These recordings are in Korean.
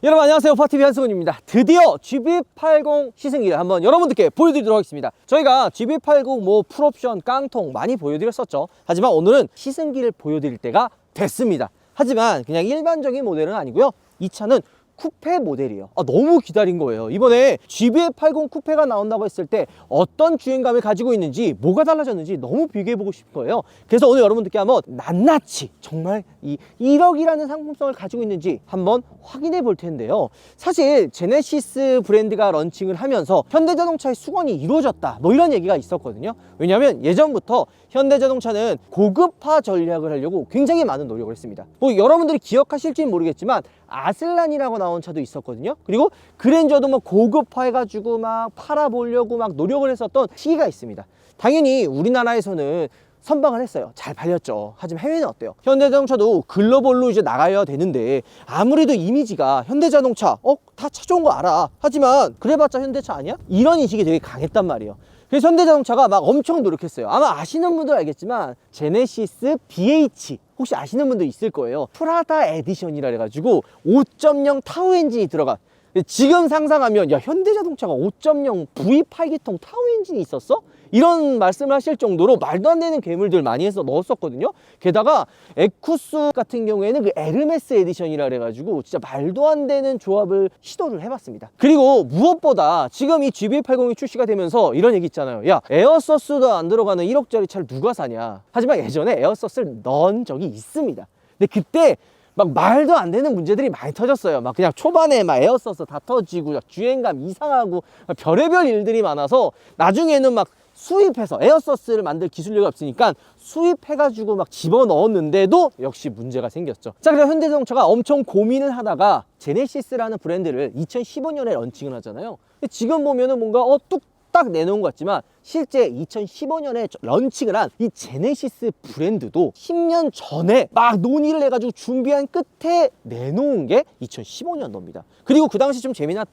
여러분 안녕하세요, 파티비 한승훈입니다. 드디어 GV80 시승기를 한번 여러분들께 보여드리도록 하겠습니다. 저희가 GV80 뭐 풀옵션, 깡통 많이 보여드렸었죠. 하지만 오늘은 시승기를 보여드릴 때가 됐습니다. 하지만 그냥 일반적인 모델은 아니고요, 이 차는 쿠페 모델이에요. 너무 기다린 거예요. 이번에 GV80 쿠페가 나온다고 했을 때 어떤 주행감을 가지고 있는지, 뭐가 달라졌는지 너무 비교해보고 싶은 거예요. 그래서 오늘 여러분들께 한번 낱낱이 정말 이 1억이라는 상품성을 가지고 있는지 한번 확인해 볼 텐데요. 사실 제네시스 브랜드가 런칭을 하면서 현대자동차의 수건이 이루어졌다, 뭐 이런 얘기가 있었거든요. 왜냐하면 예전부터 현대자동차는 고급화 전략을 하려고 굉장히 많은 노력을 했습니다. 뭐 여러분들이 기억하실지는 모르겠지만 아슬란이라고 나온 차도 있었거든요. 그리고 그랜저도 뭐 고급화해가지고 막 팔아보려고 막 노력을 했었던 시기가 있습니다. 당연히 우리나라에서는 선방을 했어요. 잘 팔렸죠. 하지만 해외는 어때요? 현대자동차도 글로벌로 이제 나가야 되는데 아무래도 이미지가 현대자동차 다 차 좋은 거 알아, 하지만 그래봤자 현대차 아니야? 이런 인식이 되게 강했단 말이에요. 그래서 현대자동차가 막 엄청 노력했어요. 아마 아시는 분들 알겠지만 제네시스 BH 혹시 아시는 분들 있을 거예요. 프라다 에디션이라 해가지고 5.0 타우 엔진이 들어간, 지금 상상하면 야, 현대자동차가 5.0 V8기통 타우 엔진이 있었어? 이런 말씀을 하실 정도로 말도 안 되는 괴물들 많이 해서 넣었었거든요. 게다가 에쿠스 같은 경우에는 그 에르메스 에디션이라 그래가지고 진짜 말도 안 되는 조합을 시도를 해봤습니다. 그리고 무엇보다 지금 이 GV80이 출시가 되면서 이런 얘기 있잖아요. 야, 에어서스도 안 들어가는 1억짜리 차를 누가 사냐. 하지만 예전에 에어서스를 넣은 적이 있습니다. 근데 그때 막 말도 안 되는 문제들이 많이 터졌어요. 막 그냥 초반에 막 에어서스 다 터지고 주행감 이상하고 별의별 일들이 많아서 나중에는 막 수입해서, 에어서스를 만들 기술력이 없으니까 수입해가지고 막 집어넣었는데도 역시 문제가 생겼죠. 자, 그래서 현대자동차가 엄청 고민을 하다가 제네시스라는 브랜드를 2015년에 런칭을 하잖아요. 근데 지금 보면은 뭔가 뚝딱 내놓은 것 같지만 실제 2015년에 런칭을 한 이 제네시스 브랜드도 10년 전에 막 논의를 해가지고 준비한 끝에 내놓은 게 2015년도입니다. 그리고 그 당시 좀 재미난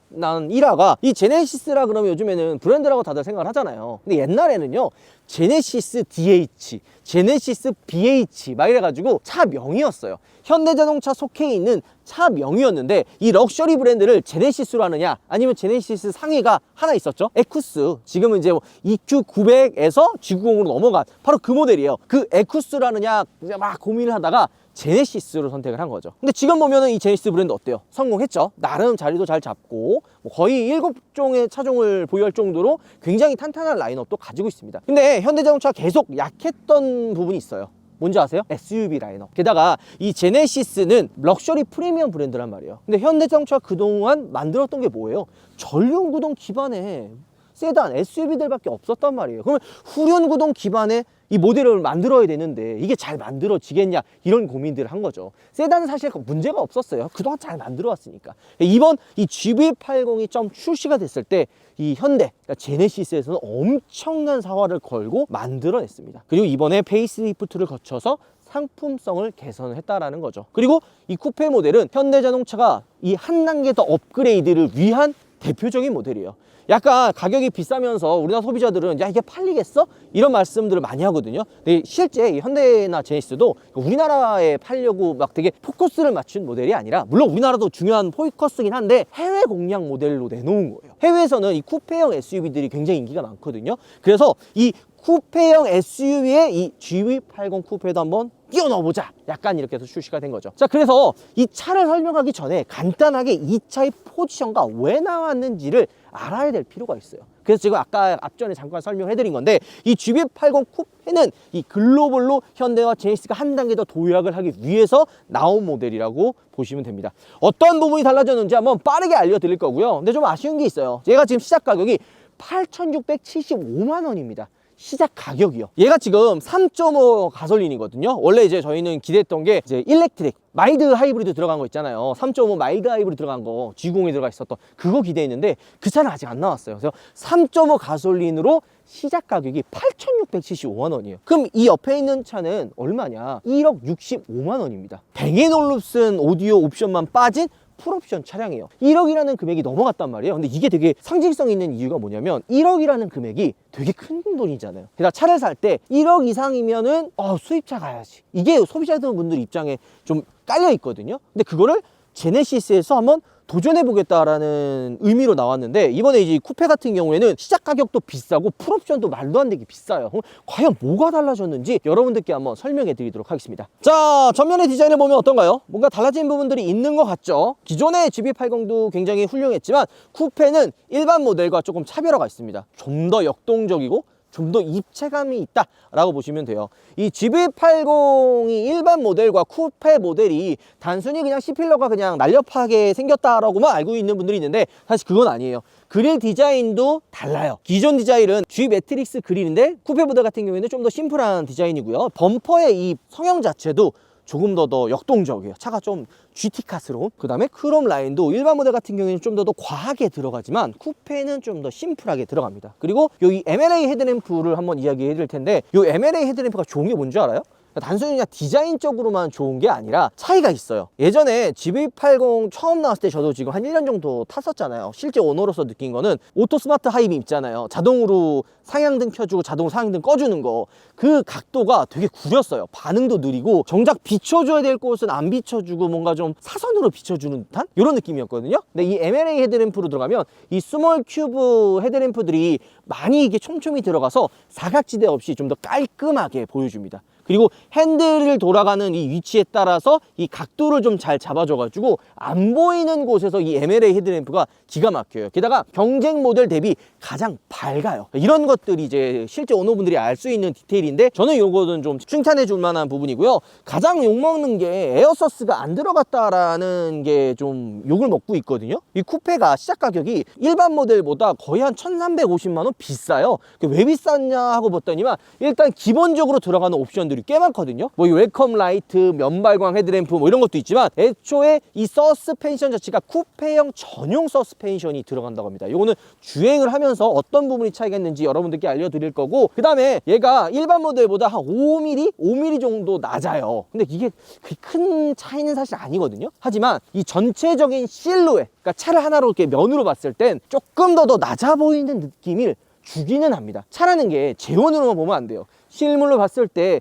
일화가, 이 제네시스라 그러면 요즘에는 브랜드라고 다들 생각을 하잖아요. 근데 옛날에는요, 제네시스 DH, 제네시스 BH 막 이래가지고 차명이었어요. 현대자동차 속해 있는 차명이었는데 이 럭셔리 브랜드를 제네시스로 하느냐, 아니면 제네시스 상위가 하나 있었죠. 에쿠스, 지금은 이제 EQ900에서 G90으로 넘어간 바로 그 모델이에요. 그 에쿠스를 하느냐 막 고민을 하다가 제네시스로 선택을 한 거죠. 근데 지금 보면은 이 제네시스 브랜드 어때요? 성공했죠. 나름 자리도 잘 잡고 뭐 거의 7종의 차종을 보유할 정도로 굉장히 탄탄한 라인업도 가지고 있습니다. 근데 현대자동차가 계속 약했던 부분이 있어요. 뭔지 아세요? SUV 라인업. 게다가 이 제네시스는 럭셔리 프리미엄 브랜드란 말이에요. 근데 현대자동차가 그동안 만들었던 게 뭐예요? 전륜구동 기반의 세단, SUV들밖에 없었단 말이에요. 그러면 후륜구동 기반의 이 모델을 만들어야 되는데 이게 잘 만들어지겠냐, 이런 고민들을 한 거죠. 세단은 사실 문제가 없었어요. 그동안 잘 만들어 왔으니까. 이번 이 GV80이 좀 출시가 됐을 때 이 현대, 그러니까 제네시스에서는 엄청난 사활을 걸고 만들어냈습니다. 그리고 이번에 페이스리프트를 거쳐서 상품성을 개선을 했다라는 거죠. 그리고 이 쿠페 모델은 현대자동차가 이 한 단계 더 업그레이드를 위한 대표적인 모델이에요. 약간 가격이 비싸면서 우리나라 소비자들은 야, 이게 팔리겠어? 이런 말씀들을 많이 하거든요. 근데 실제 현대나 제네시스도 우리나라에 팔려고 막 되게 포커스를 맞춘 모델이 아니라, 물론 우리나라도 중요한 포커스긴 한데 해외 공략 모델로 내놓은 거예요. 해외에서는 이 쿠페형 SUV들이 굉장히 인기가 많거든요. 그래서 이 쿠페형 SUV에 이 GV80 쿠페도 한번 끼워 넣어보자, 약간 이렇게 해서 출시가 된 거죠. 자, 그래서 이 차를 설명하기 전에 간단하게 이 차의 포지션과 왜 나왔는지를 알아야 될 필요가 있어요. 그래서 지금 아까 앞전에 잠깐 설명해 드린 건데, 이 GV80 쿠페는 이 글로벌로 현대와 제네시스가 한 단계 더 도약을 하기 위해서 나온 모델이라고 보시면 됩니다. 어떤 부분이 달라졌는지 한번 빠르게 알려드릴 거고요. 근데 좀 아쉬운 게 있어요. 얘가 지금 시작 가격이 8,675만 원입니다. 시작 가격이요. 얘가 지금 3.5 가솔린이거든요. 원래 이제 저희는 기대했던 게 이제 일렉트릭 마일드 하이브리드 들어간 거 있잖아요. 3.5 마일드 하이브리드 들어간 거, G90에 들어가 있었던 그거 기대했는데 그 차는 아직 안 나왔어요. 그래서 3.5 가솔린으로 시작 가격이 8,675만 원이에요. 그럼 이 옆에 있는 차는 얼마냐? 1억 65만 원입니다. 뱅앤올룹슨 오디오 옵션만 빠진 풀옵션 차량이에요. 1억이라는 금액이 넘어갔단 말이에요. 근데 이게 되게 상징성 있는 이유가 뭐냐면 1억이라는 금액이 되게 큰 돈이잖아요. 게다가 차를 살 때 1억 이상이면은 수입차 가야지, 이게 소비자분들 입장에 좀 깔려 있거든요. 근데 그거를 제네시스에서 한번 도전해보겠다라는 의미로 나왔는데, 이번에 이제 쿠페 같은 경우에는 시작 가격도 비싸고 풀옵션도 말도 안 되게 비싸요. 과연 뭐가 달라졌는지 여러분들께 한번 설명해 드리도록 하겠습니다. 자, 전면의 디자인을 보면 어떤가요? 뭔가 달라진 부분들이 있는 것 같죠? 기존의 GB80도 굉장히 훌륭했지만 쿠페는 일반 모델과 조금 차별화가 있습니다. 좀 더 역동적이고 좀 더 입체감이 있다 라고 보시면 돼요. 이 GB80이 일반 모델과 쿠페 모델이 단순히 그냥 C필러가 그냥 날렵하게 생겼다라고만 알고 있는 분들이 있는데, 사실 그건 아니에요. 그릴 디자인도 달라요. 기존 디자인은 G 매트릭스 그릴인데 쿠페 모델 같은 경우에는 좀 더 심플한 디자인이고요. 범퍼의 이 성형 자체도 조금 더 역동적이에요. 차가 좀 GT카스러운. 그 다음에 크롬 라인도 일반 모델 같은 경우에는 좀 더 과하게 들어가지만 쿠페는 좀 더 심플하게 들어갑니다. 그리고 이 MLA 헤드램프를 한번 이야기해 드릴 텐데, 이 MLA 헤드램프가 좋은 게 뭔지 알아요? 단순히 그냥 디자인적으로만 좋은 게 아니라 차이가 있어요. 예전에 GB80 처음 나왔을 때 저도 지금 한 1년 정도 탔었잖아요. 실제 오너로서 느낀 거는 오토 스마트 하이빔 있잖아요. 자동으로 상향등 켜주고 자동 상향등 꺼주는 거, 그 각도가 되게 구렸어요. 반응도 느리고 정작 비춰줘야 될 곳은 안 비춰주고 뭔가 좀 사선으로 비춰주는 듯한 이런 느낌이었거든요. 근데 이 MLA 헤드램프로 들어가면 이 스몰 큐브 헤드램프들이 많이 이게 촘촘히 들어가서 사각지대 없이 좀 더 깔끔하게 보여줍니다. 그리고 핸들을 돌아가는 이 위치에 따라서 이 각도를 좀 잘 잡아줘가지고 안 보이는 곳에서 이 MLA 헤드램프가 기가 막혀요. 게다가 경쟁 모델 대비 가장 밝아요. 이런 것들이 이제 실제 오너분들이 알 수 있는 디테일인데, 저는 이거는 좀 칭찬해 줄 만한 부분이고요. 가장 욕먹는 게 에어서스가 안 들어갔다라는 게 좀 욕을 먹고 있거든요. 이 쿠페가 시작 가격이 일반 모델보다 거의 한 1350만 원 비싸요. 왜 비쌌냐 하고 봤더니만 일단 기본적으로 들어가는 옵션들이 꽤 많거든요. 뭐 이 웰컴 라이트, 면발광 헤드램프 뭐 이런 것도 있지만, 애초에 이 서스펜션 자체가 쿠페형 전용 서스펜션이 들어간다고 합니다. 이거는 주행을 하면서 어떤 부분이 차이가 있는지 여러분들께 알려드릴 거고, 그 다음에 얘가 일반 모델보다 한 5mm 정도 낮아요. 근데 이게 그렇게 큰 차이는 사실 아니거든요. 하지만 이 전체적인 실루엣, 그러니까 차를 하나로 이렇게 면으로 봤을 땐 조금 더 낮아 보이는 느낌을 주기는 합니다. 차라는 게 재원으로만 보면 안 돼요. 실물로 봤을 때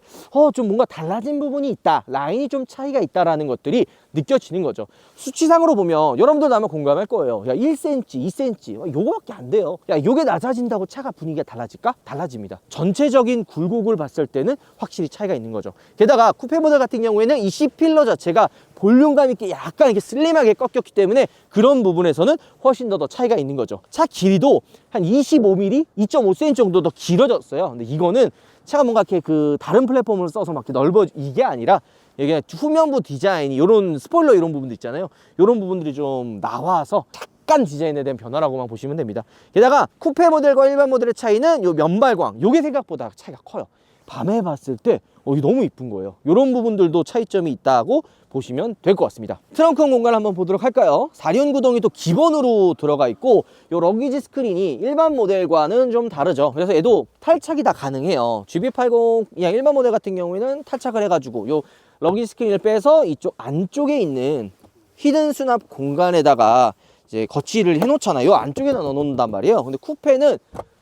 좀 뭔가 달라진 부분이 있다, 라인이 좀 차이가 있다라는 것들이 느껴지는 거죠. 수치상으로 보면 여러분들도 아마 공감할 거예요. 야, 1cm, 2cm 요거밖에 안 돼요. 야, 요게 낮아진다고 차가 분위기가 달라질까? 달라집니다. 전체적인 굴곡을 봤을 때는 확실히 차이가 있는 거죠. 게다가 쿠페 모델 같은 경우에는 이 C필러 자체가 볼륨감 있게 약간 이렇게 슬림하게 꺾였기 때문에 그런 부분에서는 훨씬 더 차이가 있는 거죠. 차 길이도 한 25mm, 2.5cm 정도 더 길어졌어요. 근데 이거는 차가 뭔가 이렇게 그 다른 플랫폼을 써서 막 넓어 이게 아니라, 이게 후면부 디자인이 이런 스포일러 이런 부분도 있잖아요. 이런 부분들이 좀 나와서 약간 디자인에 대한 변화라고만 보시면 됩니다. 게다가 쿠페 모델과 일반 모델의 차이는 요 면발광, 요게 생각보다 차이가 커요. 밤에 봤을 때 이게 너무 이쁜 거예요. 이런 부분들도 차이점이 있다고 보시면 될 것 같습니다. 트렁크 공간을 한번 보도록 할까요? 4륜 구동이 또 기본으로 들어가 있고, 요 러기지 스크린이 일반 모델과는 좀 다르죠. 그래서 얘도 탈착이 다 가능해요. GB80 그냥 일반 모델 같은 경우에는 탈착을 해가지고 요 러기지 스크린을 빼서 이쪽 안쪽에 있는 히든 수납 공간에다가 이제 거치를 해놓잖아요. 요 안쪽에다 넣어놓는단 말이에요. 근데 쿠페는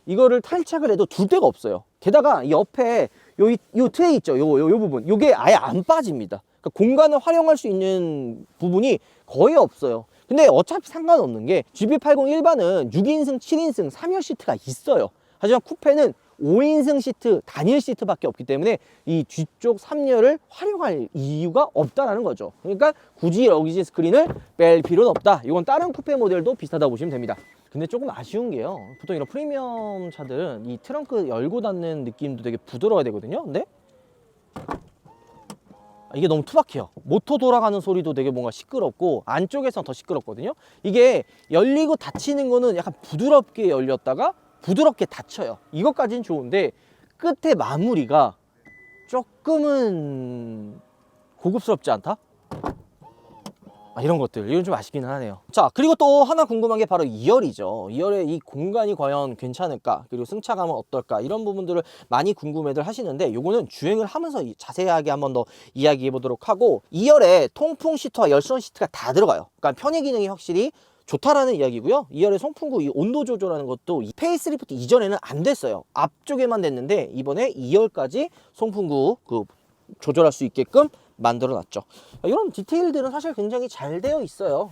이거를 탈착을 해도 둘 데가 없어요. 게다가 이 옆에 요 트레이 있죠. 요 부분, 요게 아예 안 빠집니다. 그러니까 공간을 활용할 수 있는 부분이 거의 없어요. 근데 어차피 상관없는 게 GB80 일반은 6인승, 7인승, 3열 시트가 있어요. 하지만 쿠페는 5인승 시트, 단일 시트밖에 없기 때문에 이 뒤쪽 3열을 활용할 이유가 없다라는 거죠. 그러니까 굳이 러기지 스크린을 뺄 필요는 없다. 이건 다른 쿠페 모델도 비슷하다고 보시면 됩니다. 근데 조금 아쉬운 게요, 보통 이런 프리미엄 차들은 이 트렁크 열고 닫는 느낌도 되게 부드러워야 되거든요. 근데 이게 너무 투박해요. 모터 돌아가는 소리도 되게 뭔가 시끄럽고 안쪽에서는 더 시끄럽거든요. 이게 열리고 닫히는 거는 약간 부드럽게 열렸다가 부드럽게 닫혀요. 이것까지는 좋은데 끝에 마무리가 조금은 고급스럽지 않다? 이런 것들, 이건 좀 아쉽기는 하네요. 자, 그리고 또 하나 궁금한 게 바로 2열이죠. 2열의 이 공간이 과연 괜찮을까, 그리고 승차감은 어떨까, 이런 부분들을 많이 궁금해들 하시는데, 요거는 주행을 하면서 자세하게 한번 더 이야기해 보도록 하고, 2열에 통풍 시트와 열선 시트가 다 들어가요. 그러니까 편의 기능이 확실히 좋다라는 이야기고요. 2열의 송풍구 이 온도 조절하는 것도 이 페이스리프트 이전에는 안 됐어요. 앞쪽에만 됐는데 이번에 2열까지 송풍구 조절할 수 있게끔 만들어놨죠. 이런 디테일들은 사실 굉장히 잘 되어 있어요.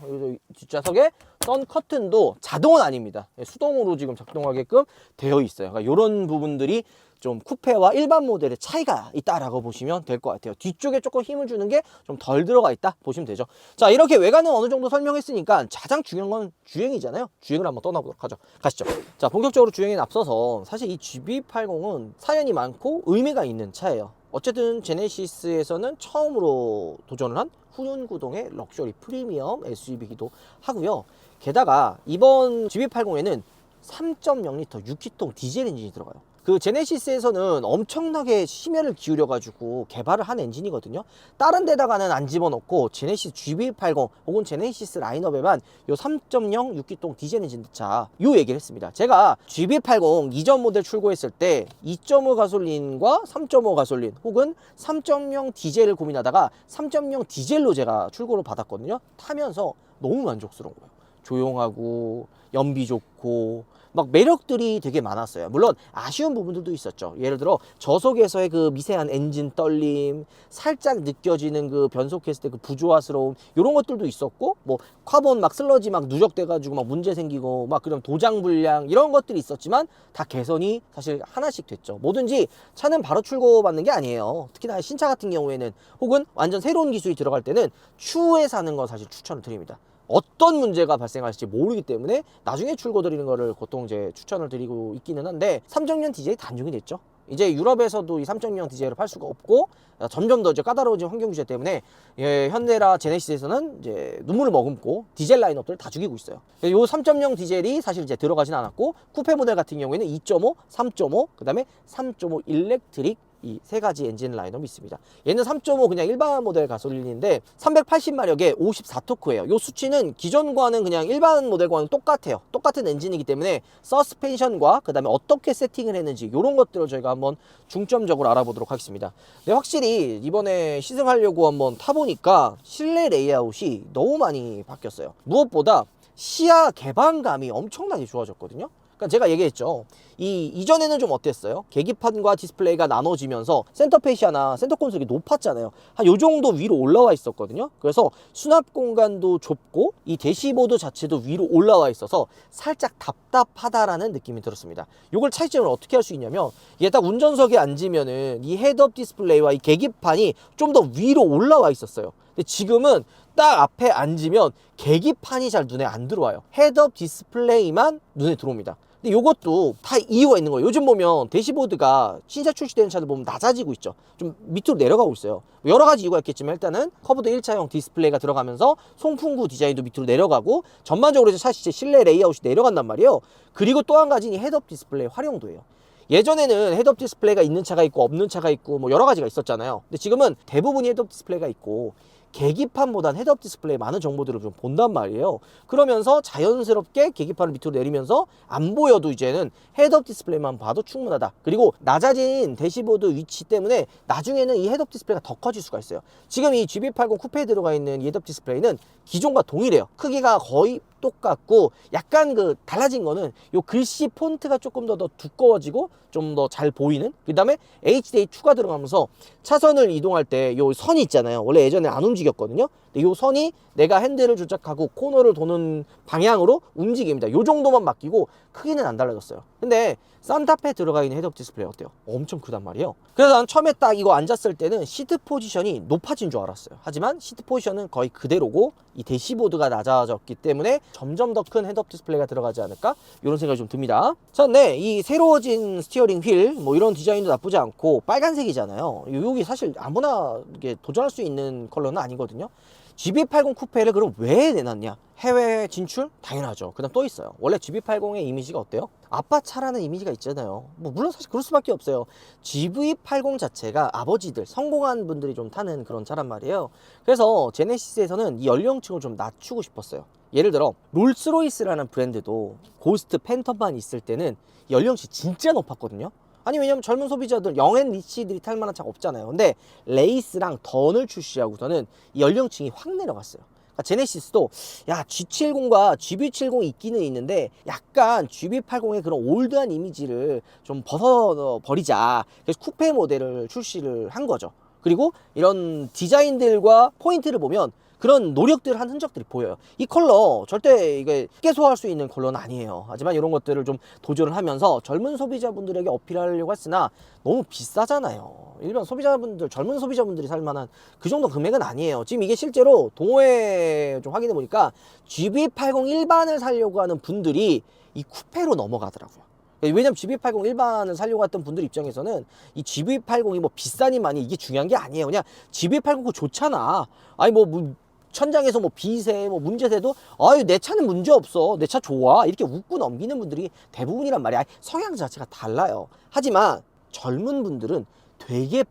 뒷좌석에 선 커튼도 자동은 아닙니다. 수동으로 지금 작동하게끔 되어 있어요. 그러니까 이런 부분들이 좀 쿠페와 일반 모델의 차이가 있다라고 보시면 될 것 같아요. 뒤쪽에 조금 힘을 주는 게 좀 덜 들어가 있다 보시면 되죠. 자, 이렇게 외관은 어느 정도 설명했으니까 가장 중요한 건 주행이잖아요. 주행을 한번 떠나보도록 하죠. 가시죠. 자, 본격적으로 주행에 앞서서 사실 이 GB80은 사연이 많고 의미가 있는 차예요. 어쨌든 제네시스에서는 처음으로 도전을 한 후륜구동의 럭셔리 프리미엄 SUV이기도 하고요. 게다가 이번 GB80에는 3.0L 6기통 디젤 엔진이 들어가요. 그 제네시스에서는 엄청나게 심혈을 기울여 가지고 개발을 한 엔진이거든요. 다른 데다가는 안 집어넣고 제네시스 GB80 혹은 제네시스 라인업에만 요 3.0 6기통 디젤 엔진 차 요 얘기를 했습니다. 제가 GB80 이전 모델 출고했을 때 2.5 가솔린과 3.5 가솔린 혹은 3.0 디젤을 고민하다가 3.0 디젤로 제가 출고를 받았거든요. 타면서 너무 만족스러운 거예요. 조용하고 연비 좋고 막 매력들이 되게 많았어요. 물론 아쉬운 부분들도 있었죠. 예를 들어 저속에서의 그 미세한 엔진 떨림, 살짝 느껴지는 그 변속했을 때 그 부조화스러움 이런 것들도 있었고, 뭐 카본 막 슬러지 막 누적돼 가지고 막 문제 생기고 막 그런 도장 불량 이런 것들이 있었지만 다 개선이 사실 하나씩 됐죠. 뭐든지 차는 바로 출고받는 게 아니에요. 특히나 신차 같은 경우에는 혹은 완전 새로운 기술이 들어갈 때는 추후에 사는 거 사실 추천을 드립니다. 어떤 문제가 발생할지 모르기 때문에 나중에 출고 드리는 거를 보통 이제 추천을 드리고 있기는 한데, 3.0 디젤이 단종이 됐죠. 이제 유럽에서도 이 3.0 디젤을 팔 수가 없고 점점 더 이제 까다로워진 환경 규제 때문에 현대라 제네시스에서는 이제 눈물을 머금고 디젤 라인업들을 다 죽이고 있어요. 요 3.0 디젤이 사실 이제 들어가진 않았고, 쿠페 모델 같은 경우에는 2.5, 3.5, 그다음에 3.5 일렉트릭 이 세 가지 엔진 라인업이 있습니다. 얘는 3.5 그냥 일반 모델 가솔린인데 380마력에 54토크예요. 이 수치는 기존과는 그냥 일반 모델과는 똑같아요. 똑같은 엔진이기 때문에 서스펜션과 그 다음에 어떻게 세팅을 했는지 이런 것들을 저희가 한번 중점적으로 알아보도록 하겠습니다. 근데 확실히 이번에 시승하려고 한번 타보니까 실내 레이아웃이 너무 많이 바뀌었어요. 무엇보다 시야 개방감이 엄청나게 좋아졌거든요. 그러니까 제가 얘기했죠. 이전에는 좀 어땠어요? 계기판과 디스플레이가 나눠지면서 센터 페시아나 센터 콘솔이 높았잖아요. 한 요 정도 위로 올라와 있었거든요. 그래서 수납 공간도 좁고 이 대시보드 자체도 위로 올라와 있어서 살짝 답답하다라는 느낌이 들었습니다. 요걸 차이점을 어떻게 할 수 있냐면, 이게 딱 운전석에 앉으면은 이 헤드업 디스플레이와 이 계기판이 좀 더 위로 올라와 있었어요. 근데 지금은 딱 앞에 앉으면 계기판이 잘 눈에 안 들어와요. 헤드업 디스플레이만 눈에 들어옵니다. 근데 이것도 다 이유가 있는 거예요. 요즘 보면 대시보드가 신차 출시되는 차들 보면 낮아지고 있죠. 좀 밑으로 내려가고 있어요. 여러 가지 이유가 있겠지만 일단은 커브드 1차형 디스플레이가 들어가면서 송풍구 디자인도 밑으로 내려가고 전반적으로 이제 사실 실내 레이아웃이 내려간단 말이에요. 그리고 또 한 가지는 헤드업 디스플레이 활용도예요. 예전에는 헤드업 디스플레이가 있는 차가 있고 없는 차가 있고 뭐 여러 가지가 있었잖아요. 근데 지금은 대부분이 헤드업 디스플레이가 있고 계기판보단 헤드업 디스플레이 많은 정보들을 좀 본단 말이에요. 그러면서 자연스럽게 계기판을 밑으로 내리면서 안 보여도 이제는 헤드업 디스플레이만 봐도 충분하다. 그리고 낮아진 대시보드 위치 때문에 나중에는 이 헤드업 디스플레이가 더 커질 수가 있어요. 지금 이 GB80 쿠페에 들어가 있는 이 헤드업 디스플레이는 기존과 동일해요. 크기가 거의 똑같고, 약간 그 달라진 거는 요 글씨 폰트가 조금 더 두꺼워지고 좀 더 잘 보이는, 그 다음에 HDA2가 들어가면서 차선을 이동할 때 요 선이 있잖아요. 원래 예전에 안 움직였거든요. 근데 요 선이 내가 핸들을 조작하고 코너를 도는 방향으로 움직입니다. 요 정도만 바뀌고 크기는 안 달라졌어요. 근데 산타페 들어가 있는 헤드업 디스플레이 어때요? 엄청 크단 말이에요. 그래서 난 처음에 딱 이거 앉았을 때는 시트 포지션이 높아진 줄 알았어요. 하지만 시트 포지션은 거의 그대로고 이 대시보드가 낮아졌기 때문에 점점 더 큰 헤드업 디스플레이가 들어가지 않을까? 이런 생각이 좀 듭니다. 자, 네, 이 새로워진 스티어링 휠 뭐 이런 디자인도 나쁘지 않고 빨간색이잖아요. 여기 사실 아무나 이게 도전할 수 있는 컬러는 아니거든요. GB80 쿠페를 그럼 왜 내놨냐? 해외 진출? 당연하죠. 그다음 또 있어요. 원래 GB80의 이미지가 어때요? 아빠 차라는 이미지가 있잖아요. 뭐 물론 사실 그럴 수밖에 없어요. GB80 자체가 아버지들, 성공한 분들이 좀 타는 그런 차란 말이에요. 그래서 제네시스에서는 이 연령층을 좀 낮추고 싶었어요. 예를 들어 롤스로이스라는 브랜드도 고스트 팬텀만 있을 때는 연령층이 진짜 높았거든요. 아니, 왜냐면 젊은 소비자들, 영앤 리치들이 탈 만한 차가 없잖아요. 근데 레이스랑 던을 출시하고서는 이 연령층이 확 내려갔어요. 그러니까 제네시스도 야, G70과 GB70이 있기는 있는데 약간 GB80의 그런 올드한 이미지를 좀 벗어버리자. 그래서 쿠페 모델을 출시를 한 거죠. 그리고 이런 디자인들과 포인트를 보면 그런 노력들 한 흔적들이 보여요. 이 컬러 절대 이게 쉽게 소화할 수 있는 컬러는 아니에요. 하지만 이런 것들을 좀 도전을 하면서 젊은 소비자분들에게 어필하려고 했으나 너무 비싸잖아요. 일반 소비자분들, 젊은 소비자분들이 살 만한 그 정도 금액은 아니에요. 지금 이게 실제로 동호회 좀 확인해 보니까 GB80 일반을 사려고 하는 분들이 이 쿠페로 넘어가더라고요. 왜냐면 GB80 일반을 사려고 했던 분들 입장에서는 이 GB80이 뭐 비싸니 많이 이게 중요한 게 아니에요. 그냥 GB80 그거 좋잖아. 아니 뭐 천장에서 뭐 비세 뭐 문제돼도 아유 내 차는 문제 없어, 내 차 좋아, 이렇게 웃고 넘기는 분들이 대부분이란 말이야. 아니, 성향 자체가 달라요. 하지만 젊은 분들은 되게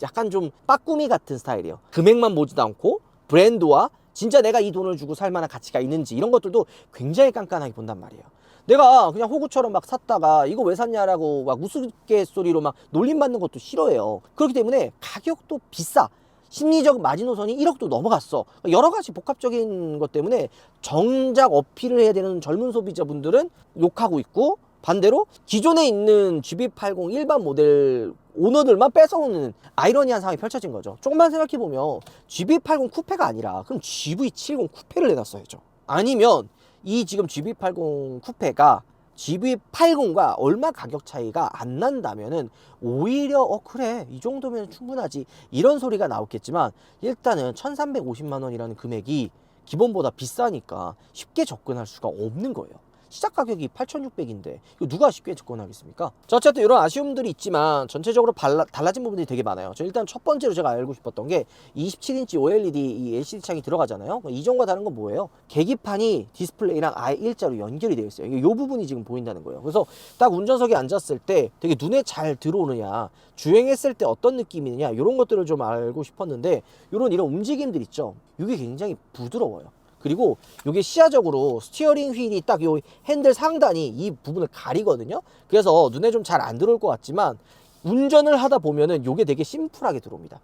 약간 좀 빠꾸미 같은 스타일이에요. 금액만 보지도 않고 브랜드와 진짜 내가 이 돈을 주고 살 만한 가치가 있는지 이런 것들도 굉장히 깐깐하게 본단 말이에요. 내가 그냥 호구처럼 막 샀다가 이거 왜 샀냐라고 막 우스갯소리로 막 놀림받는 것도 싫어해요. 그렇기 때문에 가격도 비싸. 심리적 마지노선이 1억도 넘어갔어. 여러 가지 복합적인 것 때문에 정작 어필을 해야 되는 젊은 소비자분들은 욕하고 있고, 반대로 기존에 있는 GB80 일반 모델 오너들만 뺏어오는 아이러니한 상황이 펼쳐진 거죠. 조금만 생각해보면 GB80 쿠페가 아니라 그럼 GV70 쿠페를 내놨어야죠. 아니면 이 지금 GB80 쿠페가 GB80과 얼마 가격 차이가 안 난다면은 오히려 그래 이 정도면 충분하지 이런 소리가 나왔겠지만, 일단은 1350만 원이라는 금액이 기본보다 비싸니까 쉽게 접근할 수가 없는 거예요. 시작 가격이 8600인데 이거 누가 쉽게 접근하겠습니까? 자, 어쨌든 이런 아쉬움들이 있지만 전체적으로 달라진 부분들이 되게 많아요. 저 일단 첫 번째로 제가 알고 싶었던 게 27인치 OLED 이 LCD 창이 들어가잖아요. 이전과 다른 건 뭐예요? 계기판이 디스플레이랑 아예 일자로 연결이 되어 있어요. 이 부분이 지금 보인다는 거예요. 그래서 딱 운전석에 앉았을 때 되게 눈에 잘 들어오느냐, 주행했을 때 어떤 느낌이느냐, 이런 것들을 좀 알고 싶었는데, 이런 움직임들 있죠. 이게 굉장히 부드러워요. 그리고 이게 시야적으로 스티어링 휠이 딱 요 핸들 상단이 이 부분을 가리거든요. 그래서 눈에 좀 잘 안 들어올 것 같지만 운전을 하다 보면은 요게 되게 심플하게 들어옵니다.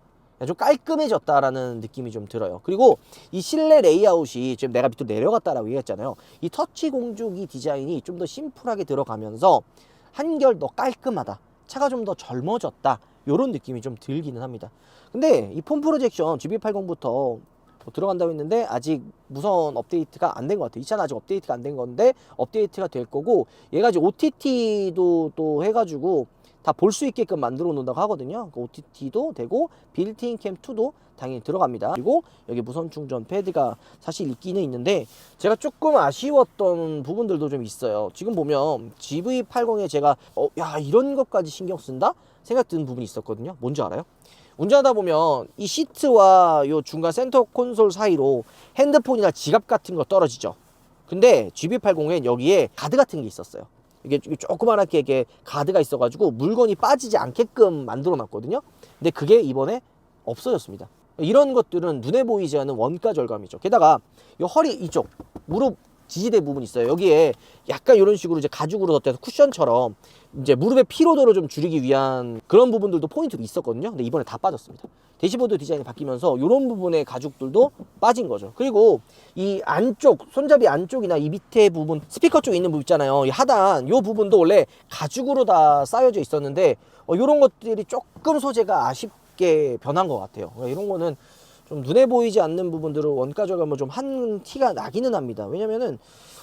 좀 깔끔해졌다라는 느낌이 좀 들어요. 그리고 이 실내 레이아웃이 지금 내가 밑으로 내려갔다라고 얘기했잖아요. 이 터치 공조기 디자인이 좀 더 심플하게 들어가면서 한결 더 깔끔하다, 차가 좀 더 젊어졌다, 요런 느낌이 좀 들기는 합니다. 근데 이 폰 프로젝션 GB80부터 들어간다고 했는데 아직 무선 업데이트가 안 된 것 같아요. 이 차는 아직 업데이트가 안 된 건데 업데이트가 될 거고, 얘가 이제 OTT도 또 해가지고 다 볼 수 있게끔 만들어 놓는다고 하거든요. OTT도 되고 빌트인 캠 2도 당연히 들어갑니다. 그리고 여기 무선 충전 패드가 사실 있기는 있는데 제가 조금 아쉬웠던 부분들도 좀 있어요. 지금 보면 GV80에 제가 야 이런 것까지 신경 쓴다 생각 드는 부분이 있었거든요. 뭔지 알아요? 운전하다 보면 이 시트와 요 중간 센터 콘솔 사이로 핸드폰이나 지갑 같은 거 떨어지죠. 근데 GB80엔 여기에 가드 같은 게 있었어요. 이게 조그만하게 이게 가드가 있어가지고 물건이 빠지지 않게끔 만들어 놨거든요. 근데 그게 이번에 없어졌습니다. 이런 것들은 눈에 보이지 않는 원가 절감이죠. 게다가 이 허리 이쪽 무릎 지지대 부분 있어요. 여기에 약간 이런 식으로 이제 가죽으로 덧대서 쿠션처럼 이제 무릎의 피로도를 좀 줄이기 위한 그런 부분들도 포인트로 있었거든요. 근데 이번에 다 빠졌습니다. 대시보드 디자인이 바뀌면서 이런 부분의 가죽들도 빠진 거죠. 그리고 이 안쪽 손잡이 안쪽이나 이 밑에 부분 스피커 쪽에 있는 부분 있잖아요. 이 하단 이 부분도 원래 가죽으로 다 쌓여져 있었는데 이런 것들이 조금 소재가 아쉽게 변한 것 같아요. 이런 거는 좀 눈에 보이지 않는 부분들을 원가 절감을 좀 한 티가 나기는 합니다. 왜냐면은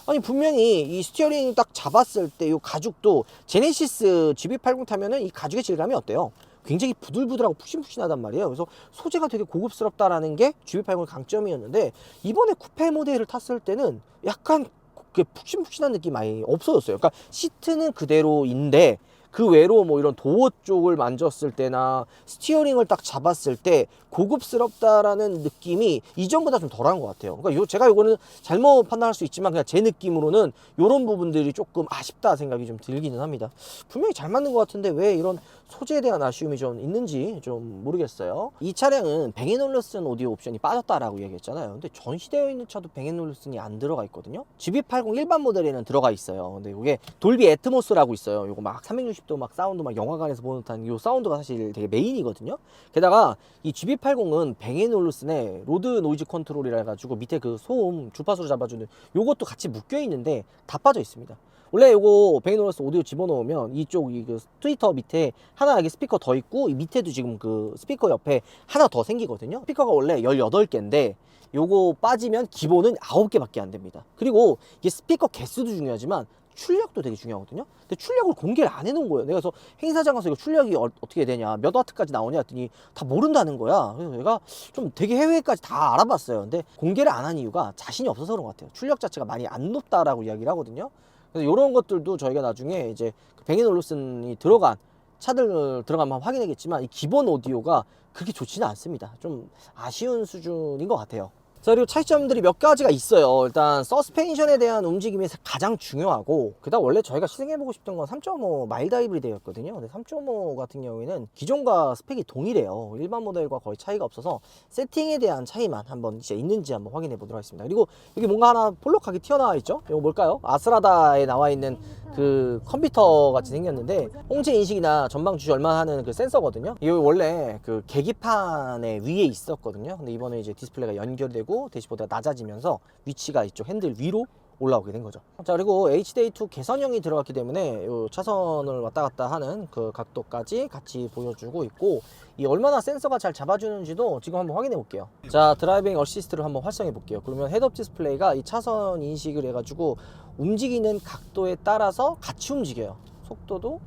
아니 분명히 이 스티어링 딱 잡았을 때 이 가죽도 제네시스 GB80 타면은 이 가죽의 질감이 어때요? 굉장히 부들부들하고 푹신푹신하단 말이에요. 그래서 소재가 되게 고급스럽다라는 게 GB80의 강점이었는데, 이번에 쿠페 모델을 탔을 때는 약간 그 푹신푹신한 느낌 많이 없어졌어요. 그러니까 시트는 그대로인데 그 외로 뭐 이런 도어 쪽을 만졌을 때나 스티어링을 딱 잡았을 때 고급스럽다라는 느낌이 이전보다 좀 덜한 것 같아요. 그러니까 제가 요거는 잘못 판단할 수 있지만 그냥 제 느낌으로는 요런 부분들이 조금 아쉽다 생각이 좀 들기는 합니다. 분명히 잘 맞는 것 같은데 왜 이런 소재에 대한 아쉬움이 좀 있는지 좀 모르겠어요. 이 차량은 뱅앤올루슨 오디오 옵션이 빠졌다라고 얘기했잖아요. 근데 전시되어 있는 차도 뱅앤올루슨이 안 들어가 있거든요. GB80 일반 모델에는 들어가 있어요. 근데 이게 돌비 애트모스라고 있어요. 요거 막 360도 막 사운드 막 영화관에서 보는 듯한 요 사운드가 사실 되게 메인이거든요. 게다가 이 GB80은 뱅앤올루슨의 로드 노이즈 컨트롤이라 해가지고 밑에 그 소음 주파수를 잡아주는 요것도 같이 묶여 있는데 다 빠져 있습니다. 원래 이거 베이노러스 오디오 집어넣으면 이쪽 그 트위터 밑에 하나 이게 스피커 더 있고 이 밑에도 지금 그 스피커 옆에 하나 더 생기거든요. 스피커가 원래 18개인데 요거 빠지면 기본은 9개밖에 안 됩니다. 그리고 이게 스피커 개수도 중요하지만 출력도 되게 중요하거든요. 근데 출력을 공개를 안 해놓은 거예요. 내가 그래서 행사장 가서 이거 출력이 어떻게 되냐, 몇 와트까지 나오냐 했더니 다 모른다는 거야. 그래서 내가 좀 되게 해외까지 다 알아봤어요. 근데 공개를 안 한 이유가 자신이 없어서 그런 것 같아요. 출력 자체가 많이 안 높다라고 이야기를 하거든요. 그래서 이런 것들도 저희가 나중에 이제 뱅앤 올루슨이 들어간 차들 들어가면 확인하겠지만 이 기본 오디오가 그렇게 좋지는 않습니다. 좀 아쉬운 수준인 것 같아요. 자, 그리고 차이점들이 몇 가지가 있어요. 일단 서스펜션에 대한 움직임이 가장 중요하고, 그다음 원래 저희가 시승해보고 싶던 건 3.5 마일드 하이브리드였거든요. 근데 3.5 같은 경우에는 기존과 스펙이 동일해요. 일반 모델과 거의 차이가 없어서 세팅에 대한 차이만 한번 진짜 있는지 한번 확인해 보도록 하겠습니다. 그리고 여기 뭔가 하나 볼록하게 튀어나와 있죠? 이거 뭘까요? 아스라다에 나와 있는 그 컴퓨터 같이 생겼는데 홍채 인식이나 전방 주시 얼마 하는 그 센서거든요. 이거 원래 그 계기판에 위에 있었거든요. 근데 이번에 이제 디스플레이가 연결되고 대시보드가 낮아지면서 위치가 이쪽 핸들 위로 올라오게 된 거죠. 자, 그리고 HDA2 개선형이 들어갔기 때문에 요 차선을 왔다 갔다 하는 그 각도까지 같이 보여주고 있고, 이 얼마나 센서가 잘 잡아주는지도 지금 한번 확인해 볼게요. 자, 드라이빙 어시스트를 한번 활성해 볼게요. 그러면 헤드업 디스플레이가 이 차선 인식을 해가지고 움직이는 각도에 따라서 같이 움직여요. 속도도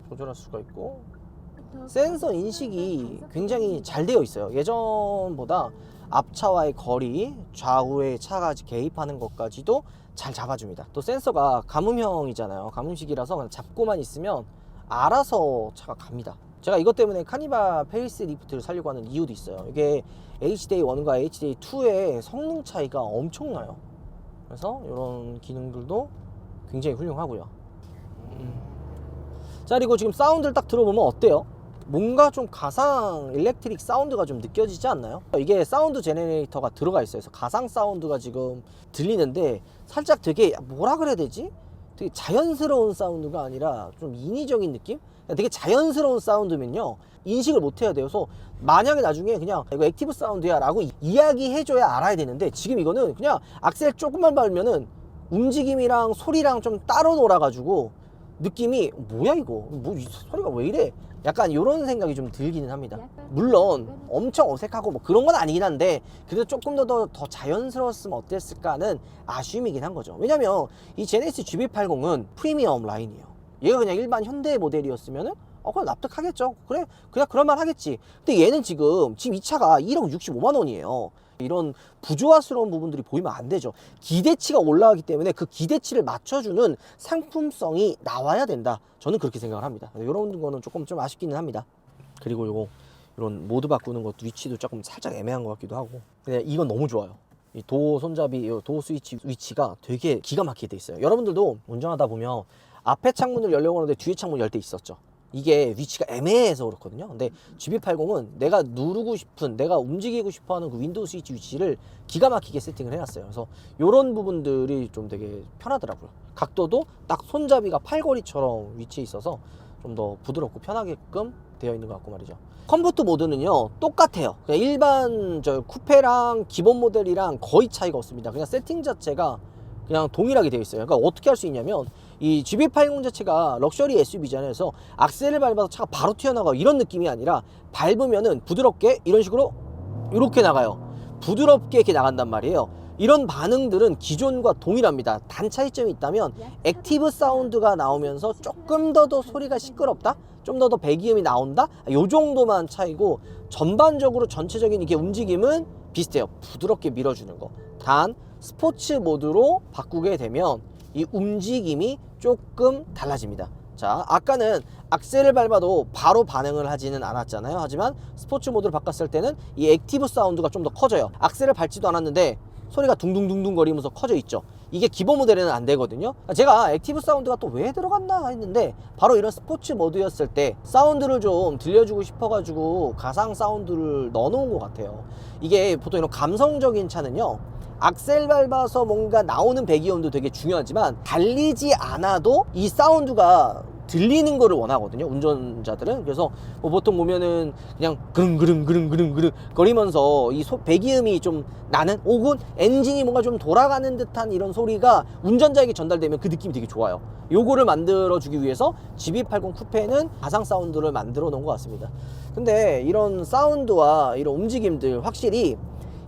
조절할 수가 있고, 센서 인식이 굉장히 잘 되어 있어요. 예전보다 앞차와의 거리, 좌우에 차가 개입하는 것까지도 잘 잡아줍니다. 또 센서가 가뭄형이잖아요. 가뭄식이라서 그냥 잡고만 있으면 알아서 차가 갑니다. 제가 이것 때문에 카니발 페이스 리프트를 살려고 하는 이유도 있어요. 이게 HDA1과 HDA2의 성능 차이가 엄청나요. 그래서 이런 기능들도 굉장히 훌륭하고요. 자, 그리고 지금 사운드를 딱 들어보면 어때요? 뭔가 좀 가상 일렉트릭 사운드가 좀 느껴지지 않나요? 이게 사운드 제네레이터가 들어가 있어요. 그래서 가상 사운드가 지금 들리는데 살짝 되게 뭐라 그래야 되지? 되게 자연스러운 사운드가 아니라 좀 인위적인 느낌? 되게 자연스러운 사운드면요 인식을 못 해야 돼요. 그래서 만약에 나중에 그냥 이거 액티브 사운드야 라고 이야기해줘야 알아야 되는데, 지금 이거는 그냥 악셀 조금만 밟으면은 움직임이랑 소리랑 좀 따로 놀아가지고 느낌이 뭐야 이거? 뭐 이 소리가 왜 이래? 약간 이런 생각이 좀 들기는 합니다. 물론 엄청 어색하고 뭐 그런 건 아니긴 한데 그래도 조금 더 자연스러웠으면 어땠을까는 아쉬움이긴 한 거죠. 왜냐면 이 제네시스 GB80은 프리미엄 라인이에요. 얘가 그냥 일반 현대 모델이었으면은 그냥 납득하겠죠. 그래, 그냥 그럴만 하겠지. 근데 얘는 지금 이 차가 1억 65만 원이에요. 이런 부조화스러운 부분들이 보이면 안 되죠. 기대치가 올라가기 때문에 그 기대치를 맞춰주는 상품성이 나와야 된다. 저는 그렇게 생각을 합니다. 이런 거는 조금 좀 아쉽기는 합니다. 그리고 요거 이런 모드 바꾸는 것도 위치도 조금 살짝 애매한 것 같기도 하고. 근데 이건 너무 좋아요. 이 도어 손잡이, 도어 스위치 위치가 되게 기가 막히게 돼 있어요. 여러분들도 운전하다 보면 앞에 창문을 열려고 하는데 뒤에 창문 열 때 있었죠. 이게 위치가 애매해서 그렇거든요. 근데 GB80은 내가 누르고 싶은, 내가 움직이고 싶어하는 그 윈도우 스위치 위치를 기가 막히게 세팅을 해놨어요. 그래서 이런 부분들이 좀 되게 편하더라고요. 각도도 딱 손잡이가 팔걸이처럼 위치해 있어서 좀 더 부드럽고 편하게끔 되어 있는 것 같고 말이죠. 컴포트 모드는요 똑같아요. 그냥 일반 쿠페랑 기본 모델이랑 거의 차이가 없습니다. 그냥 세팅 자체가 그냥 동일하게 되어 있어요. 그러니까 어떻게 할 수 있냐면 이 GB80 자체가 럭셔리 SUV잖아요. 그래서 악셀을 밟아서 차가 바로 튀어나가 이런 느낌이 아니라 밟으면은 부드럽게 이런 식으로 이렇게 나가요. 부드럽게 이렇게 나간단 말이에요. 이런 반응들은 기존과 동일합니다. 단 차이점이 있다면 액티브 사운드가 나오면서 조금 더 소리가 시끄럽다? 좀 더 배기음이 나온다? 요 정도만 차이고 전반적으로 전체적인 이게 움직임은 비슷해요. 부드럽게 밀어주는 거. 단 스포츠 모드로 바꾸게 되면 이 움직임이 조금 달라집니다. 자, 아까는 악셀을 밟아도 바로 반응을 하지는 않았잖아요. 하지만 스포츠 모드로 바꿨을 때는 이 액티브 사운드가 좀 더 커져요. 악셀을 밟지도 않았는데 소리가 둥둥둥둥 거리면서 커져 있죠. 이게 기본 모델에는 안 되거든요. 제가 액티브 사운드가 또 왜 들어갔나 했는데 바로 이런 스포츠 모드였을 때 사운드를 좀 들려주고 싶어가지고 가상 사운드를 넣어놓은 것 같아요. 이게 보통 이런 감성적인 차는요 악셀 밟아서 뭔가 나오는 배기음도 되게 중요하지만 달리지 않아도 이 사운드가 들리는 거를 원하거든요, 운전자들은. 그래서 뭐 보통 보면은 그냥 그릉 거리면서 이 배기음이 좀 나는, 혹은 엔진이 뭔가 좀 돌아가는 듯한 이런 소리가 운전자에게 전달되면 그 느낌이 되게 좋아요. 요거를 만들어 주기 위해서 GB80 쿠페는 가상 사운드를 만들어 놓은 것 같습니다. 근데 이런 사운드와 이런 움직임들, 확실히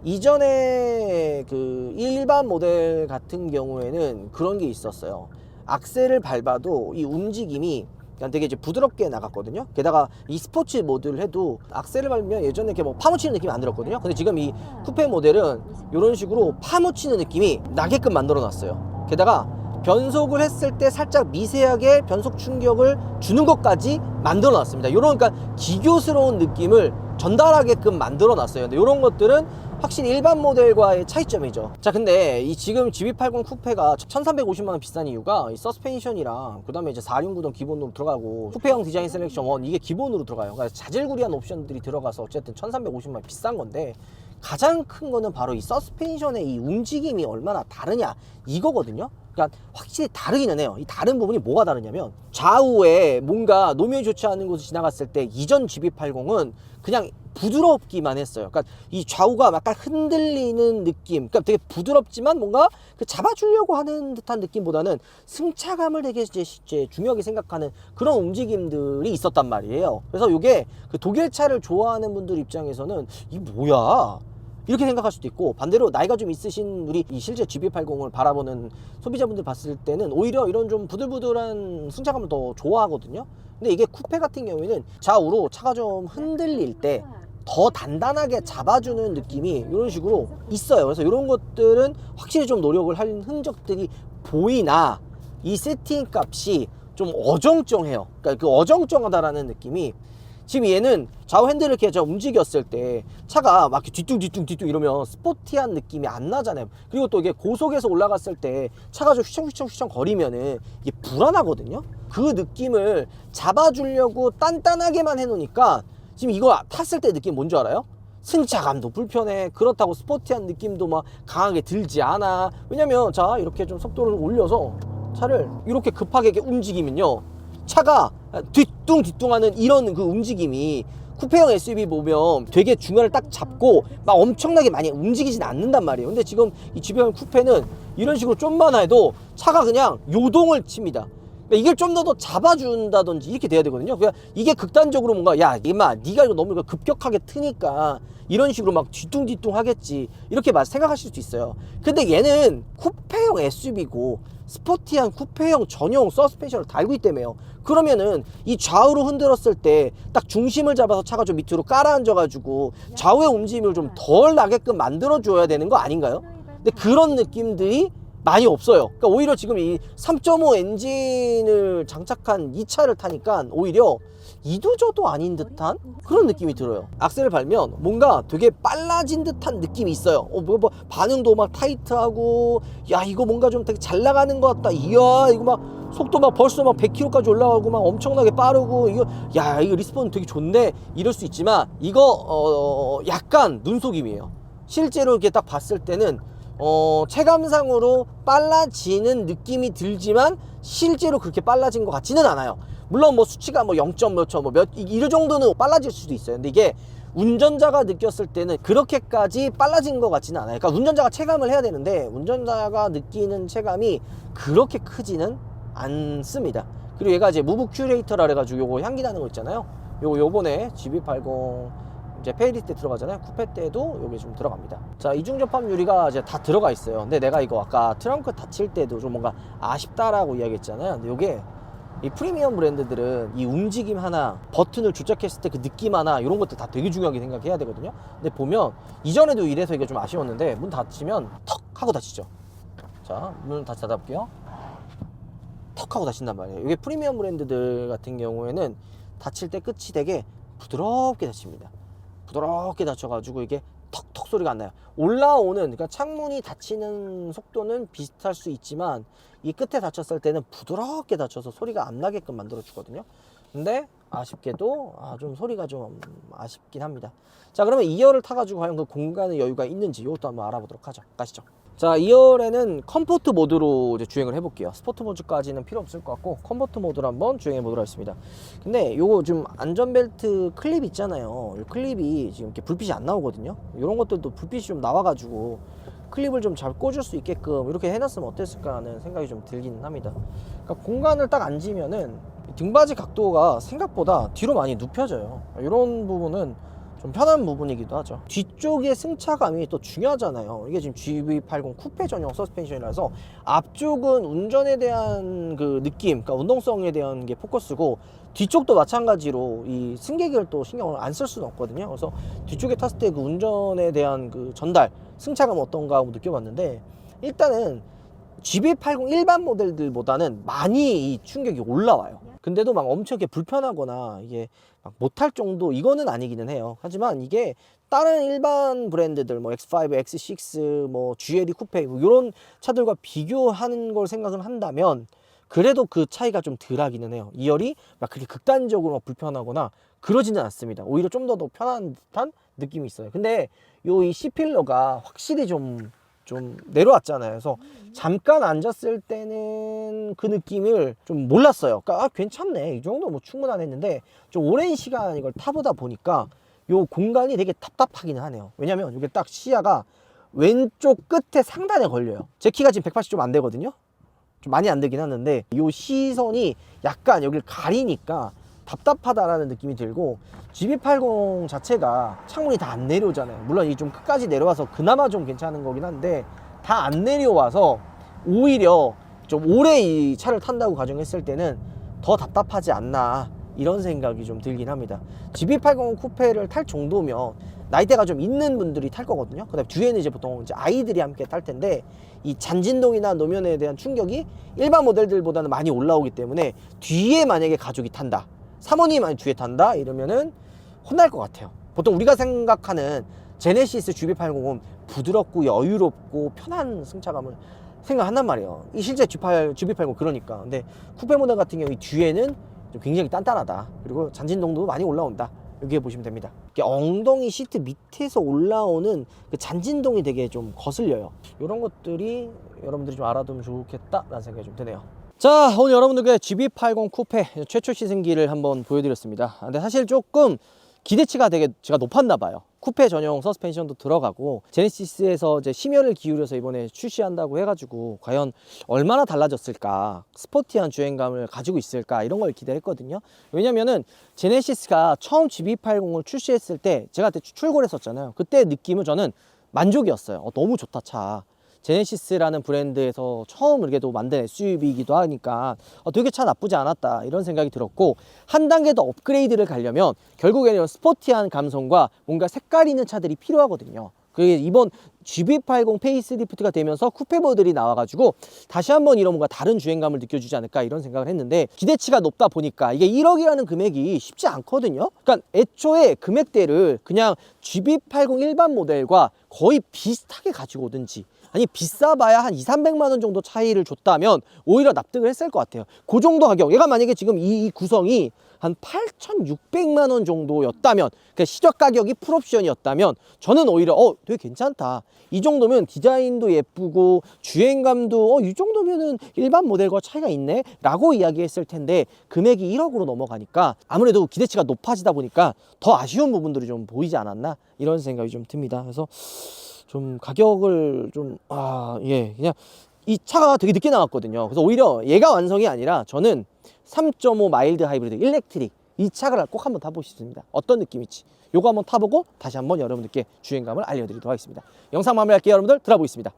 이전에 그 일반 모델 같은 경우에는 그런 게 있었어요. 악셀을 밟아도 이 움직임이 그냥 되게 이제 부드럽게 나갔거든요. 게다가 이 스포츠 모드를 해도 악셀을 밟으면 예전에 이렇게 뭐 파묻히는 느낌이 안 들었거든요. 근데 지금 이 쿠페 모델은 이런 식으로 파묻히는 느낌이 나게끔 만들어 놨어요. 게다가 변속을 했을 때 살짝 미세하게 변속 충격을 주는 것까지 만들어 놨습니다. 이런, 그러니까 기교스러운 느낌을 전달하게끔 만들어 놨어요. 근데 이런 것들은 확실히 일반 모델과의 차이점이죠. 자, 근데 이 지금 GB80 쿠페가 1350만원 비싼 이유가 이 서스펜션이랑 그 다음에 이제 4륜구동 기본으로 들어가고 쿠페형 디자인 셀렉션 1 이게 기본으로 들어가요. 그러니까 자질구리한 옵션들이 들어가서 어쨌든 1350만원 비싼 건데, 가장 큰 거는 바로 이 서스펜션의 이 움직임이 얼마나 다르냐 이거거든요. 그러니까 확실히 다르기는 해요. 이 다른 부분이 뭐가 다르냐면, 좌우에 뭔가 노면이 좋지 않은 곳을 지나갔을 때 이전 GB80은 그냥 부드럽기만 했어요. 그러니까 이 좌우가 약간 흔들리는 느낌, 그러니까 되게 부드럽지만 뭔가 그 잡아주려고 하는 듯한 느낌보다는 승차감을 되게 이제 중요하게 생각하는 그런 움직임들이 있었단 말이에요. 그래서 이게 그 독일차를 좋아하는 분들 입장에서는 이 뭐야 이렇게 생각할 수도 있고, 반대로 나이가 좀 있으신 우리 이 실제 GB80을 바라보는 소비자분들 봤을 때는 오히려 이런 좀 부들부들한 승차감을 더 좋아하거든요. 근데 이게 쿠페 같은 경우에는 좌우로 차가 좀 흔들릴 때 더 단단하게 잡아주는 느낌이 이런 식으로 있어요. 그래서 이런 것들은 확실히 좀 노력을 한 흔적들이 보이나, 이 세팅 값이 좀 어정쩡해요. 그러니까 그 어정쩡하다라는 느낌이, 지금 얘는 좌우 핸들을 이렇게 저 움직였을 때 차가 막 뒤뚱 이러면 스포티한 느낌이 안 나잖아요. 그리고 또 이게 고속에서 올라갔을 때 차가 좀 휘청휘청 거리면은 이게 불안하거든요. 그 느낌을 잡아주려고 단단하게만 해놓으니까 지금 이거 탔을 때 느낌 뭔지 알아요? 승차감도 불편해. 그렇다고 스포티한 느낌도 막 강하게 들지 않아. 왜냐면 자, 이렇게 좀 속도를 올려서 차를 이렇게 급하게 이렇게 움직이면요, 차가 뒤뚱하는 이런 그 움직임이 쿠페형 SUV 보면 되게 중간을 딱 잡고 막 엄청나게 많이 움직이진 않는단 말이에요. 근데 지금 이 GB80 쿠페는 이런 식으로 좀만 해도 차가 그냥 요동을 칩니다. 그러니까 이걸 좀 더 잡아준다든지 이렇게 돼야 되거든요. 그냥 이게 극단적으로 뭔가, 야 이마 네가 이거 너무 급격하게 트니까 이런 식으로 막 뒤뚱 하겠지, 이렇게 생각하실 수 있어요. 근데 얘는 쿠페형 SUV고 스포티한 쿠페형 전용 서스펜션을 달고 있다며요. 그러면은 이 좌우로 흔들었을 때 딱 중심을 잡아서 차가 좀 밑으로 깔아앉아 가지고 좌우의 움직임을 좀 덜 나게끔 만들어 줘야 되는 거 아닌가요? 근데 그런 느낌들이 많이 없어요. 그러니까 오히려 지금 이 3.5 엔진을 장착한 이 차를 타니까 오히려 이도저도 아닌 듯한 그런 느낌이 들어요. 악셀을 밟으면 뭔가 되게 빨라진 듯한 느낌이 있어요. 뭐 반응도 막 타이트하고, 야 이거 뭔가 좀 되게 잘 나가는 것 같다, 이야 이거 막 속도 막 벌써 막 100km까지 올라가고 막 엄청나게 빠르고, 이거 야 이거 리스폰 되게 좋네 이럴 수 있지만, 이거 약간 눈속임이에요. 실제로 이렇게 딱 봤을 때는 체감상으로 빨라지는 느낌이 들지만 실제로 그렇게 빨라진 것 같지는 않아요. 물론 뭐 수치가 뭐 0점 몇 초 이 정도는 빨라질 수도 있어요. 근데 이게 운전자가 느꼈을 때는 그렇게까지 빨라진 것 같지는 않아요. 그러니까 운전자가 체감을 해야 되는데 운전자가 느끼는 체감이 그렇게 크지는 않습니다. 그리고 얘가 이제 무브 큐레이터라 그래가지고 요거 향기 나는 거 있잖아요. 요번에 GB80 이제 페이리 때 들어가잖아요. 쿠페 때도 여기 좀 들어갑니다. 자, 이중 접합 유리가 이제 다 들어가 있어요. 근데 내가 이거 아까 트렁크 닫힐 때도 좀 뭔가 아쉽다라고 이야기했잖아요. 근데 요게 이 프리미엄 브랜드들은 이 움직임 하나, 버튼을 조작했을 때 그 느낌 하나, 이런 것들 다 되게 중요하게 생각해야 되거든요. 근데 보면 이전에도 이래서 이게 좀 아쉬웠는데, 문 닫히면 턱 하고 닫히죠. 자, 문 다시 닫아볼게요. 턱 하고 닫힌단 말이에요. 이게 프리미엄 브랜드들 같은 경우에는 닫힐 때 끝이 되게 부드럽게 닫힙니다. 부드럽게 닫혀가지고 이게 턱턱 소리가 안 나요. 올라오는, 그러니까 창문이 닫히는 속도는 비슷할 수 있지만 이 끝에 닫혔을 때는 부드럽게 닫혀서 소리가 안 나게끔 만들어 주거든요. 근데 아쉽게도 좀 소리가 좀 아쉽긴 합니다. 자, 그러면 2열을 타가지고 과연 그 공간의 여유가 있는지 이것도 한번 알아보도록 하죠. 가시죠. 자, 2열에는 컴포트 모드로 이제 주행을 해볼게요. 스포트 모드까지는 필요 없을 것 같고 컴포트 모드로 한번 주행해 보도록 하겠습니다. 근데 요거 좀 안전벨트 클립 있잖아요. 이 클립이 지금 이렇게 불빛이 안 나오거든요. 이런 것들도 불빛이 좀 나와가지고 클립을 좀 잘 꽂을 수 있게끔 이렇게 해놨으면 어땠을까 하는 생각이 좀 들긴 합니다. 그러니까 공간을 딱 앉으면은 등받이 각도가 생각보다 뒤로 많이 눕혀져요. 이런 부분은 좀 편한 부분이기도 하죠. 뒤쪽의 승차감이 또 중요하잖아요. 이게 지금 GV80 쿠페 전용 서스펜션이라서 앞쪽은 운전에 대한 그 느낌, 그러니까 운동성에 대한 게 포커스고 뒤쪽도 마찬가지로 이 승객을 또 신경을 안 쓸 수는 없거든요. 그래서 뒤쪽에 탔을 때 그 운전에 대한 그 전달, 승차감 어떤가 하고 느껴봤는데 일단은 GV80 일반 모델들보다는 많이 이 충격이 올라와요. 근데도 막 엄청 이렇게 불편하거나 이게 막 못할 정도 이거는 아니기는 해요. 하지만 이게 다른 일반 브랜드들 뭐 X5, X6, 뭐 GLE 쿠페 뭐 이런 차들과 비교하는 걸 생각을 한다면 그래도 그 차이가 좀 덜 하기는 해요. 2열이 막 그렇게 극단적으로 막 불편하거나 그러지는 않습니다. 오히려 좀 더 편한 듯한 느낌이 있어요. 근데 요 이 C필러가 확실히 좀 내려왔잖아요. 그래서 잠깐 앉았을 때는 그 느낌을 좀 몰랐어요. 그러니까 아, 괜찮네, 이 정도 뭐 충분하네 했는데 좀 오랜 시간 이걸 타보다 보니까 요 공간이 되게 답답하기는 하네요. 왜냐면 이게 딱 시야가 왼쪽 끝에 상단에 걸려요. 제 키가 지금 180 좀 안 되거든요. 좀 많이 안 되긴 하는데 요 시선이 약간 여길 가리니까 답답하다라는 느낌이 들고, GV80 자체가 창문이 다 안 내려오잖아요. 물론 이 좀 끝까지 내려와서 그나마 좀 괜찮은 거긴 한데 다 안 내려와서 오히려 좀 오래 이 차를 탄다고 가정했을 때는 더 답답하지 않나 이런 생각이 좀 들긴 합니다. GV80 쿠페를 탈 정도면 나이대가 좀 있는 분들이 탈 거거든요. 그 다음에 뒤에는 이제 보통 이제 아이들이 함께 탈 텐데 이 잔진동이나 노면에 대한 충격이 일반 모델들보다는 많이 올라오기 때문에 뒤에 만약에 가족이 탄다, 사모님이 만약 뒤에 탄다 이러면은 혼날 것 같아요. 보통 우리가 생각하는 제네시스 GV80은 부드럽고 여유롭고 편한 승차감을 생각한단 말이에요. 이 실제 GV80 그러니까. 근데 쿠페 모델 같은 경우 이 뒤에는 좀 굉장히 단단하다. 그리고 잔진동도 많이 올라온다. 여기에 보시면 됩니다. 엉덩이 시트 밑에서 올라오는 그 잔진동이 되게 좀 거슬려요. 이런 것들이 여러분들이 좀 알아두면 좋겠다라는 생각이 좀 드네요. 자, 오늘 여러분들께 GV80 쿠페 최초 시승기를 한번 보여드렸습니다. 근데 사실 조금 기대치가 되게 제가 높았나 봐요. 쿠페 전용 서스펜션도 들어가고 제네시스에서 이제 심혈을 기울여서 이번에 출시한다고 해가지고 과연 얼마나 달라졌을까, 스포티한 주행감을 가지고 있을까 이런 걸 기대했거든요. 왜냐면은 제네시스가 처음 GV80을 출시했을 때 제가 그때 출고를 했었잖아요. 그때 느낌은 저는 만족이었어요. 너무 좋다 차. 제네시스라는 브랜드에서 처음 이렇게도 만든 SUV이기도 하니까 되게 차 나쁘지 않았다 이런 생각이 들었고, 한 단계 더 업그레이드를 가려면 결국에는 스포티한 감성과 뭔가 색깔 있는 차들이 필요하거든요. 그게 이번 GV80 페이스리프트가 되면서 쿠페 모델이 나와가지고 다시 한번 이런 뭔가 다른 주행감을 느껴주지 않을까 이런 생각을 했는데, 기대치가 높다 보니까 이게 1억이라는 금액이 쉽지 않거든요. 그러니까 애초에 금액대를 그냥 GV80 일반 모델과 거의 비슷하게 가지고 오든지 아니 비싸봐야 한 200~300만 원 정도 차이를 줬다면 오히려 납득을 했을 것 같아요. 그 정도 가격, 얘가 만약에 지금 이 구성이 한 8,600만 원 정도였다면, 그러니까 시적 가격이 풀옵션이었다면 저는 오히려 되게 괜찮다, 이 정도면 디자인도 예쁘고 주행감도 이 정도면은 일반 모델과 차이가 있네 라고 이야기했을 텐데, 금액이 1억으로 넘어가니까 아무래도 기대치가 높아지다 보니까 더 아쉬운 부분들이 좀 보이지 않았나 이런 생각이 좀 듭니다. 그래서 좀 가격을 좀 그냥 이 차가 되게 늦게 나왔거든요. 그래서 오히려 얘가 완성이 아니라 저는 3.5 마일드 하이브리드 일렉트릭 이 차를 꼭 한번 타보고 싶습니다. 어떤 느낌일지 요거 한번 타보고 다시 한번 여러분들께 주행감을 알려드리도록 하겠습니다. 영상 마무리할게요. 여러분들 들어보겠습니다.